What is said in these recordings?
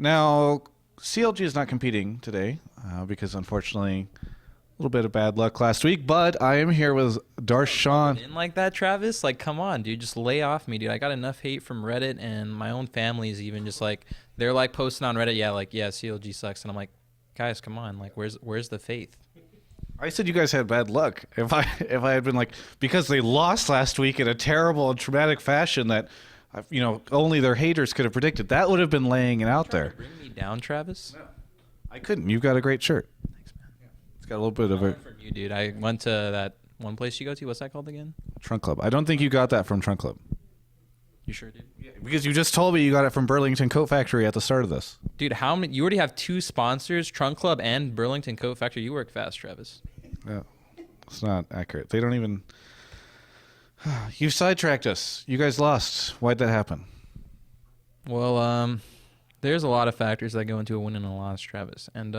Now, CLG is not competing today because, unfortunately, a little bit of bad luck last week. But I am here with Darshan. In like that, Travis? Like, come on, dude. Just lay off me, dude. I got enough hate from Reddit, and my own family's even just like, they're like posting on Reddit, yeah, CLG sucks. And I'm like, guys, come on. Like, where's the faith? I said you guys had bad luck. If I had been like, because they lost last week in a terrible and traumatic fashion that, only their haters could have predicted, that would have been laying it out there. Bring me down, Travis? No, I couldn't. You've got a great shirt. Thanks, man. Yeah. It's got a little bit of a From you, dude. I went to that one place you go to. What's that called again? Trunk Club. I don't think you got that from Trunk Club. You sure did? Yeah, because you just told me you got it from Burlington Coat Factory at the start of this. Dude, how many? You already have two sponsors, Trunk Club and Burlington Coat Factory. You work fast, Travis. Yeah, it's not accurate. They don't even. You sidetracked us. You guys lost. Why'd that happen? Well, there's a lot of factors that go into a win and a loss, Travis. And,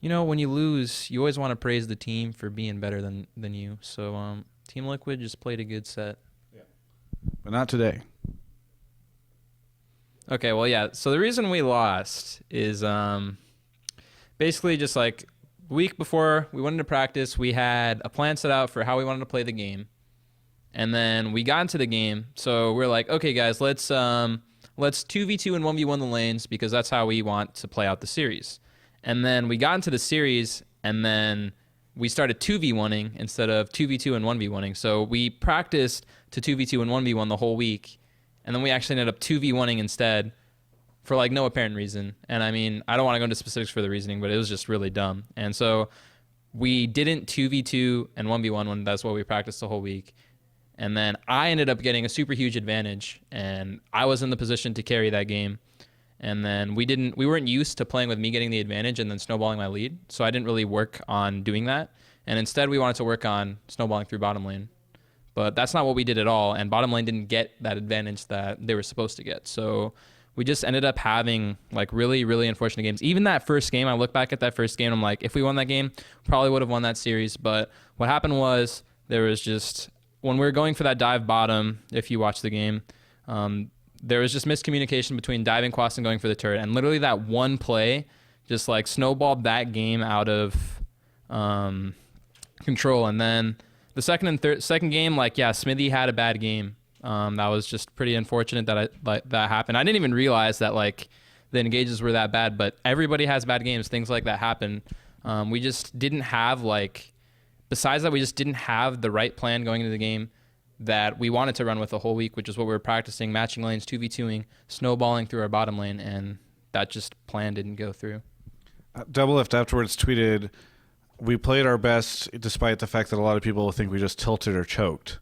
when you lose, you always want to praise the team for being better than you. So, Team Liquid just played a good set. Yeah. But not today. Okay, well, yeah. So the reason we lost is basically just like a week before we went into practice, we had a plan set out for how we wanted to play the game. And then we got into the game. So we're like, okay, guys, let's 2v2 and 1v1 the lanes because that's how we want to play out the series. And then we got into the series, and then we started 2v1ing instead of 2v2 and 1v1ing. So we practiced to 2v2 and 1v1 the whole week, and then we actually ended up 2v1ing instead for like no apparent reason. And I mean, I don't want to go into specifics for the reasoning, but it was just really dumb. And so we didn't 2v2 and 1v1 when that's what we practiced the whole week. And then I ended up getting a super huge advantage, and I was in the position to carry that game. And then we weren't used to playing with me getting the advantage and then snowballing my lead. So I didn't really work on doing that. And instead we wanted to work on snowballing through bottom lane. But that's not what we did at all. And bottom lane didn't get that advantage that they were supposed to get. So we just ended up having like really, really unfortunate games. Even that first game, I look back at that first game, I'm like, if we won that game, probably would have won that series. But what happened was there was just, when we were going for that dive bottom, if you watch the game, there was just miscommunication between diving Quas and going for the turret. And literally that one play just like snowballed that game out of control. And then the second game, like, yeah, Smithy had a bad game. That was just pretty unfortunate that happened. I didn't even realize that like the engages were that bad, but everybody has bad games. Things like that happen. We just didn't have besides that, we just didn't have the right plan going into the game that we wanted to run with the whole week, which is what we were practicing, matching lanes, 2v2ing, snowballing through our bottom lane, and that just plan didn't go through. Double Lift afterwards tweeted, "We played our best despite the fact that a lot of people think we just tilted or choked."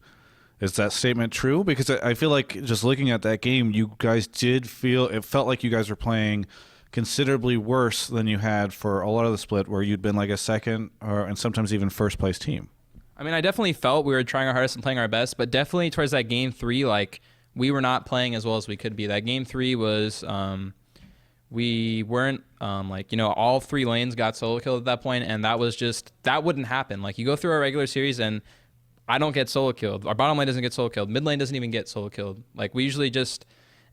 Is that statement true? Because I feel like just looking at that game, you guys it felt like you guys were playing considerably worse than you had for a lot of the split where you'd been like a second and sometimes even first place team. I mean, I definitely felt we were trying our hardest and playing our best, but definitely towards that game 3, like we were not playing as well as we could be. That game 3 was, we weren't all 3 lanes got solo killed at that point, and that wouldn't happen. Like you go through our regular series and I don't get solo killed. Our bottom lane doesn't get solo killed. Mid lane doesn't even get solo killed. Like we usually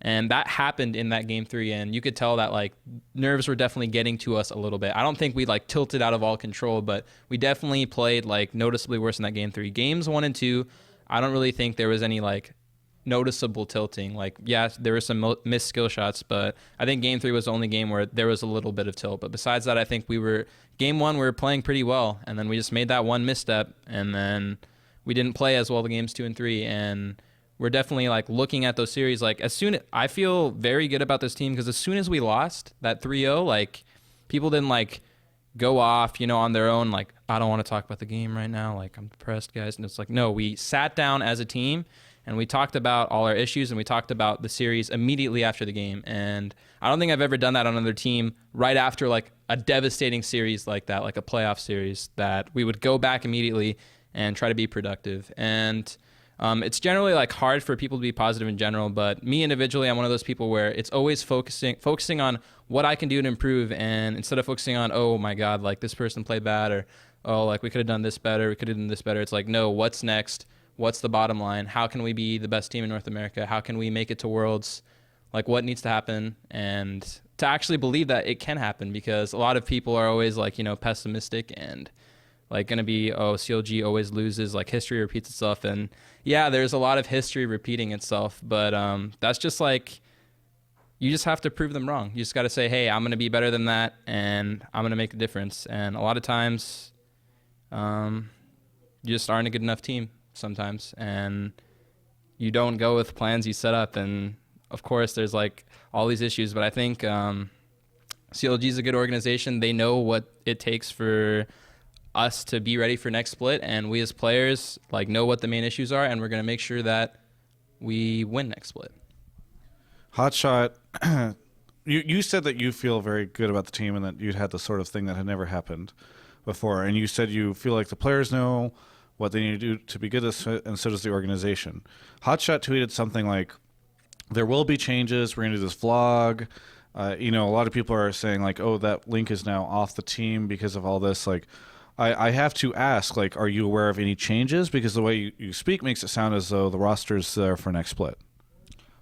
and that happened in that game 3, and you could tell that like nerves were definitely getting to us a little bit. I don't think we like tilted out of all control, but we definitely played like noticeably worse in that game 3. Games 1 and 2, I don't really think there was any like noticeable tilting. Like, yeah, there were some missed skill shots, but I think game 3 was the only game where there was a little bit of tilt. But besides that, I think game 1, we were playing pretty well, and then we just made that one misstep, and then we didn't play as well the games 2 and 3, and we're definitely like looking at those series. Like I feel very good about this team because as soon as we lost that 3-0, like people didn't like go off, on their own. Like, I don't want to talk about the game right now. Like, I'm depressed, guys. And it's like, no, we sat down as a team and we talked about all our issues and we talked about the series immediately after the game. And I don't think I've ever done that on another team right after like a devastating series like that, like a playoff series, that we would go back immediately and try to be productive. And it's generally like hard for people to be positive in general, but me individually, I'm one of those people where it's always focusing on what I can do to improve, and instead of focusing on, oh my God, like this person played bad, or oh, like we could have done this better, we could have done this better. It's like, no, what's next? What's the bottom line? How can we be the best team in North America? How can we make it to Worlds? like what needs to happen, and to actually believe that it can happen, because a lot of people are always like, pessimistic and like going to be, oh, CLG always loses, like history repeats itself. And yeah, there's a lot of history repeating itself, but that's just like, you just have to prove them wrong. You just got to say, hey, I'm going to be better than that, and I'm going to make a difference. And a lot of times, you just aren't a good enough team sometimes, and you don't go with plans you set up. And of course, there's like all these issues, but I think CLG is a good organization. They know what it takes for us to be ready for next split, and we as players like know what the main issues are, and we're going to make sure that we win next split. Hotshot, you said that you feel very good about the team and that you'd had the sort of thing that had never happened before, and you said you feel like the players know what they need to do to be good, and so does the organization. Hotshot tweeted something like, there will be changes, we're going to do this vlog. A lot of people are saying like, oh, that link is now off the team because of all this. Like, I have to ask, like, are you aware of any changes? Because the way you speak makes it sound as though the roster's there for next split.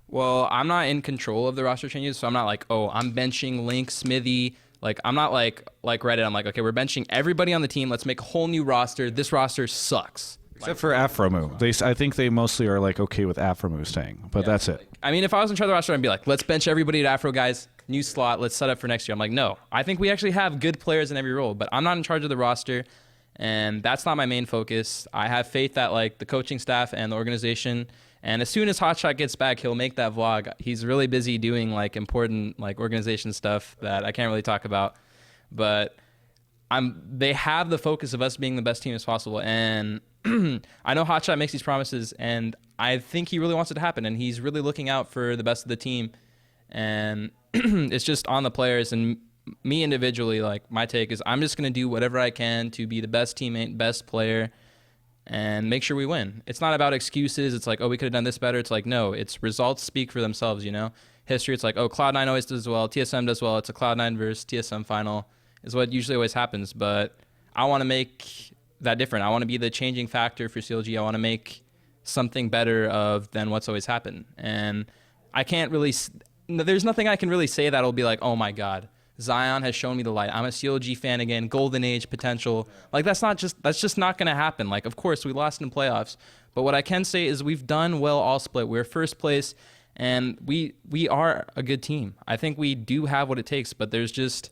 Well, I'm not in control of the roster changes, so I'm not like, oh, I'm benching Link, Smithy. Like, I'm not like Reddit. I'm like, okay, we're benching everybody on the team. Let's make a whole new roster. This roster sucks. Except for Afromu. I think they mostly are like okay with Afromu staying, but that's it. I mean, if I was in charge of the roster, I'd be like, let's bench everybody at Afro, guys. New slot. Let's set up for next year. I'm like, no. I think we actually have good players in every role, but I'm not in charge of the roster, and that's not my main focus. I have faith that like the coaching staff and the organization. And as soon as Hotshot gets back, he'll make that vlog. He's really busy doing like important like organization stuff that I can't really talk about. But they have the focus of us being the best team as possible. And I know Hotshot makes these promises, and I think he really wants it to happen. And he's really looking out for the best of the team. And it's just on the players and me individually. Like, my take is I'm just going to do whatever I can to be the best teammate, best player, and make sure we win. It's not about excuses. It's like, oh, we could have done this better. It's like, no, it's results speak for themselves, History, it's like, oh, Cloud9 always does well. TSM does well. It's a Cloud9 versus TSM final is what usually always happens. But I want to make that different. I want to be the changing factor for CLG. I want to make something better than what's always happened. And I can't really, there's nothing I can really say that'll be like, oh my God, Zion has shown me the light. I'm a CLG fan again. Golden age potential. Like, that's just not going to happen. Like, of course, we lost in playoffs. But what I can say is we've done well all split. We're first place, and we are a good team. I think we do have what it takes, but there's just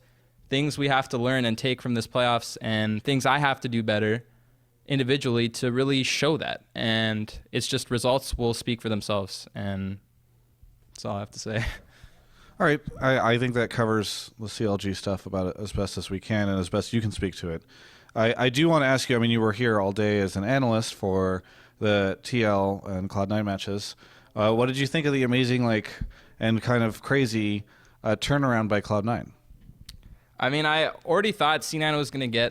things we have to learn and take from this playoffs, and things I have to do better individually to really show that. And it's just results will speak for themselves, and that's all I have to say. All right. I think that covers the CLG stuff about it as best as we can and as best you can speak to it. I do want to ask you, I mean, you were here all day as an analyst for the TL and Cloud9 matches. What did you think of the amazing, and kind of crazy turnaround by Cloud9? I mean, I already thought C9 was going to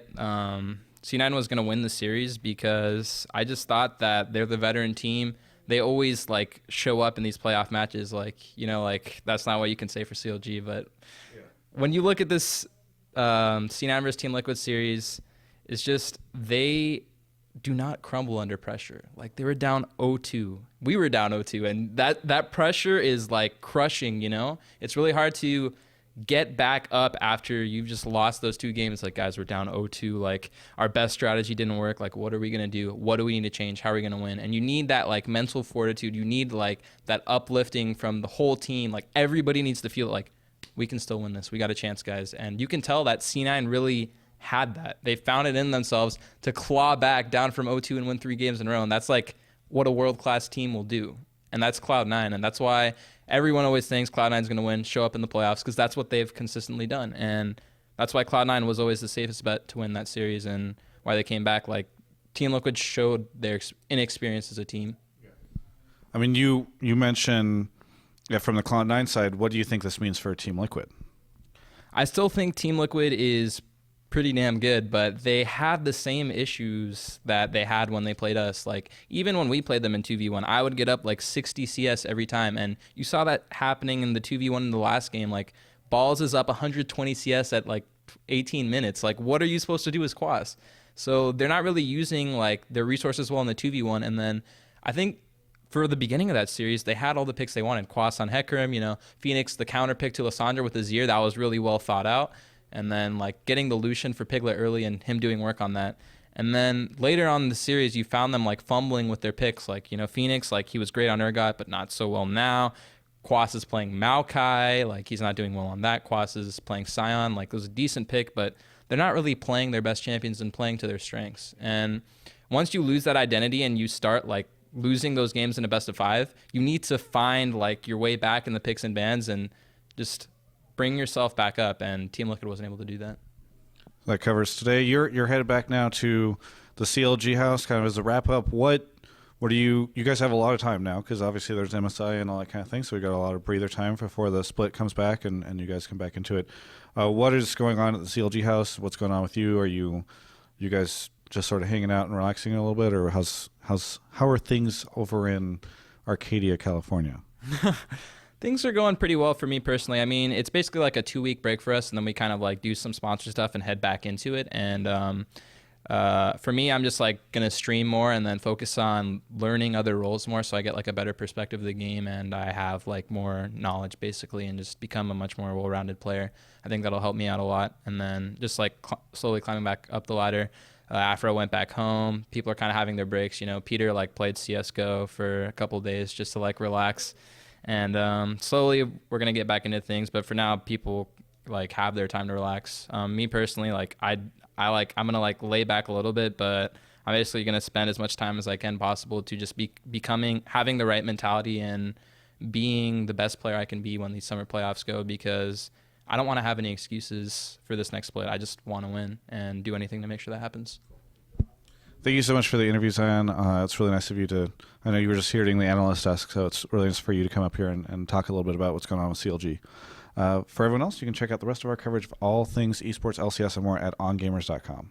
C9 was going to win the series, because I just thought that they're the veteran team. They always show up in these playoff matches, that's not what you can say for CLG. But when you look at this C9 versus Team Liquid series, it's just they do not crumble under pressure. Like, they were down 0-2. We were down 0-2, and that pressure is crushing. It's really hard to get back up after you've just lost those two games. Like, guys, we're down 0-2. Our best strategy didn't work. What are we going to do? What do we need to change? How are we going to win? And you need that mental fortitude. You need that uplifting from the whole team. Everybody needs to feel we can still win this. We got a chance, guys. And you can tell that C9 really had that. They found it in themselves to claw back down from 0-2 and win 3 games in a row. And that's what a world-class team will do. And that's Cloud9. And that's why everyone always thinks Cloud9 is going to win, show up in the playoffs, because that's what they've consistently done. And that's why Cloud9 was always the safest bet to win that series, and why they came back. Team Liquid showed their inexperience as a team. I mean, you mentioned from the Cloud9 side, what do you think this means for Team Liquid? I still think Team Liquid is pretty damn good, but they have the same issues that they had when they played us. Even when we played them in 2v1, I would get up 60 CS every time, and you saw that happening in the 2v1 in the last game. Balls is up 120 CS at 18 minutes. What are you supposed to do as Quas? So they're not really using their resources well in the 2v1, and then I think for the beginning of that series, they had all the picks they wanted. Quas on Hecarim, you know, Phoenix, the counter pick to Lysandra with Azir, that was really well thought out. And then like getting the Lucian for Piglet early and him doing work on that. And then later on in the series, you found them like fumbling with their picks. Like, you know, Phoenix, like he was great on Urgot, but not so well now. Quas is playing Maokai, like he's not doing well on that. Quas is playing Sion, like it was a decent pick, but they're not really playing their best champions and playing to their strengths. And once you lose that identity and you start like losing those games in a best of 5, you need to find like your way back in the picks and bans and just bring yourself back up. And Team Liquid wasn't able to do that. That covers today. You're headed back now to the CLG house, kind of as a wrap up. What do you guys have a lot of time now, because obviously there's MSI and all that kind of thing, so we got a lot of breather time before the split comes back and you guys come back into it. What is going on at the CLG house? What's going on with you? Are you guys just sort of hanging out and relaxing a little bit, or how are things over in Arcadia, California? Things are going pretty well for me personally. I mean, it's basically like a 2-week break for us, and then we kind of like do some sponsor stuff and head back into it. And for me, I'm just like gonna stream more and then focus on learning other roles more, so I get like a better perspective of the game and I have like more knowledge basically, and just become a much more well-rounded player. I think that'll help me out a lot. And then just like slowly climbing back up the ladder. Afro went back home. People are kind of having their breaks. You know, Peter like played CS:GO for a couple of days just to like relax. And slowly we're gonna get back into things. But for now, people like have their time to relax. Me personally, like I'm gonna like lay back a little bit, but I'm basically gonna spend as much time as I can possible to just having the right mentality and being the best player I can be when these summer playoffs go, because I don't want to have any excuses for this next split. I just want to win and do anything to make sure that happens. Thank you so much for the interview, Zion. It's really nice of you to, I know you were just here during the analyst desk, so it's really nice for you to come up here and talk a little bit about what's going on with CLG. For everyone else, you can check out the rest of our coverage of all things esports, LCS, and more at ongamers.com.